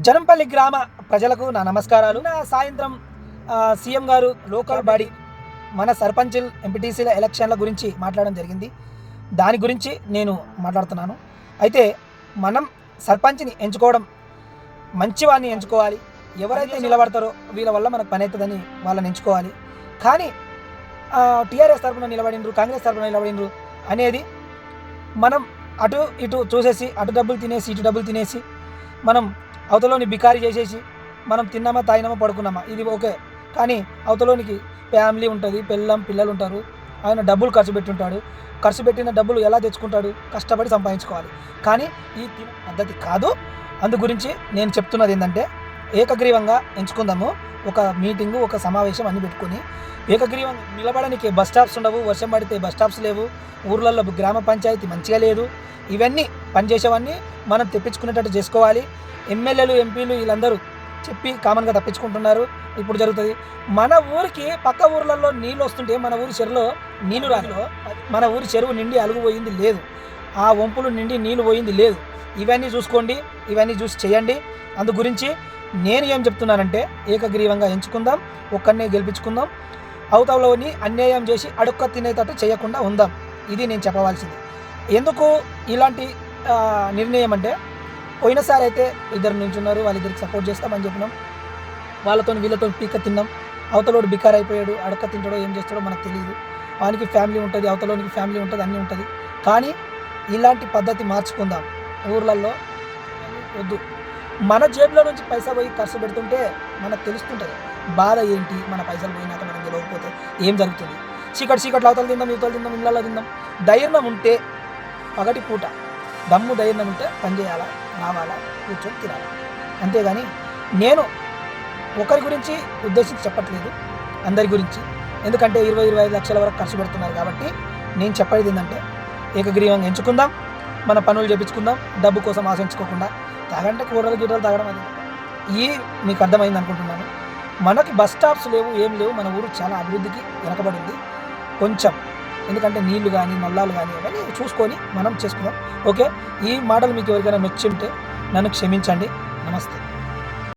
జనంపల్లి గ్రామ ప్రజలకు నా నమస్కారాలు. నా సాయంత్రం సీఎం గారు లోకల్ బాడీ మన సర్పంచుల్ ఎంపీటీసీల ఎలక్షన్ల గురించి మాట్లాడడం జరిగింది. దాని గురించి నేను మాట్లాడుతున్నాను. అయితే మనం సర్పంచ్ని ఎంచుకోవడం మంచివాడిని ఎంచుకోవాలి. ఎవరైతే నిలబడతారో వీళ్ళ వల్ల మనకు పని అవుతుందని వాళ్ళని ఎంచుకోవాలి. కానీ టీఆర్ఎస్ తరఫున నిలబడినరు, కాంగ్రెస్ తరఫున నిలబడినరు అనేది మనం అటు ఇటు చూసేసి అటు డబ్బులు తినేసి ఇటు డబ్బులు తినేసి మనం అవతలోని బికారీ చేసేసి మనం తిన్నామా తాగినామా పడుకున్నామా ఇది ఓకే. కానీ అవతలోనికి ఫ్యామిలీ ఉంటుంది, పిల్లలు ఉంటారు. ఆయన డబ్బులు ఖర్చు పెట్టుంటాడు. ఖర్చు పెట్టిన డబ్బులు ఎలా తెచ్చుకుంటాడు? కష్టపడి సంపాదించుకోవాలి. కానీ ఈ పద్ధతి కాదు. అందు గురించి నేను చెప్తున్నది ఏంటంటే ఏకగ్రీవంగా ఎంచుకుందాము. ఒక మీటింగు, ఒక సమావేశం అన్ని పెట్టుకొని ఏకగ్రీవంగా నిలబడడానికి బస్ స్టాప్స్ ఉండవు. వర్షం పడితే బస్ స్టాప్స్ లేవు. ఊర్లలో గ్రామ పంచాయతీ మంచిగా లేదు. ఇవన్నీ పనిచేసేవన్నీ మనం తెప్పించుకునేటట్టు చేసుకోవాలి. ఎమ్మెల్యేలు, ఎంపీలు వీళ్ళందరూ చెప్పి కామన్గా తప్పించుకుంటున్నారు. ఇప్పుడు జరుగుతుంది. మన ఊరికి పక్క ఊర్లలో నీళ్ళు వస్తుంటే మన ఊరి చెరువులో నీళ్లు రాదు. మన ఊరి చెరువు నిండి అలుగు పోయింది లేదు. ఆ వంపులు నిండి నీళ్లు పోయింది లేదు. ఇవన్నీ చూసుకోండి, ఇవన్నీ చూసి చేయండి. అందు గురించి నేను ఏం చెప్తున్నానంటే ఏకగ్రీవంగా ఎంచుకుందాం, ఒక్కరినే గెలిపించుకుందాం. అవతలలోని అన్యాయం చేసి అడుక్క తినేటట్టు చేయకుండా ఉందాం. ఇది నేను చెప్పవలసింది. ఎందుకు ఇలాంటి నిర్ణయం అంటే పోయినసారి అయితే ఇద్దరు నుంచున్నారు, వాళ్ళిద్దరికి సపోర్ట్ చేస్తామని చెప్పినాం. వాళ్ళతో వీళ్ళతో పీక తిన్నాం. అవతలోడు బికార్ అయిపోయాడు, అడక్క తింటాడో ఏం చేస్తాడో మనకు తెలియదు. వానికి ఫ్యామిలీ ఉంటుంది, అవతలోనికి ఫ్యామిలీ ఉంటుంది, అన్నీ ఉంటుంది. కానీ ఇలాంటి పద్ధతి మార్చుకుందాం. ఊర్లలో వద్దు. మన జేబులో నుంచి పైసా పోయి ఖర్చు పెడుతుంటే మనకు తెలుస్తుంటుంది బాధ ఏంటి. మన పైసలు పోయినాక మనం గెలవకపోతే ఏం జరుగుతుంది. చీకట్లో అవతలు తిందాం, యువతలు తిందాం, ఇళ్ళలో తిందాం. ధైర్యం ఉంటే పగటి పూట దమ్ము ధైర్యం ఉంటే పని చేయాలా, రావాలా, కూర్చొని తినాలి. అంతేగాని నేను ఒకరి గురించి ఉద్దేశించి చెప్పట్లేదు, అందరి గురించి. ఎందుకంటే 20-25 లక్షల వరకు ఖర్చు పెడుతున్నారు. కాబట్టి నేను చెప్పేది ఏంటంటే ఏకగ్రీవంగా ఎంచుకుందాం, మన పనులు చేపించుకుందాం. డబ్బు కోసం ఆశించుకోకుండా తాగంటే కూరలు తాగడం అది మీకు అర్థమైంది అనుకుంటున్నాను. మనకి బస్ స్టాప్స్ లేవు, ఏం లేవు. మన ఊరు చాలా అభివృద్ధికి వెనకబడింది కొంచెం. ఎందుకంటే నీళ్లు కానీ నల్లాలు కానీ అవన్నీ చూసుకొని మనం చేసుకుందాం. ఓకే, ఈ మాటలు మీకు ఎవరికైనా నచ్చి ఉంటే నన్ను క్షమించండి. నమస్తే.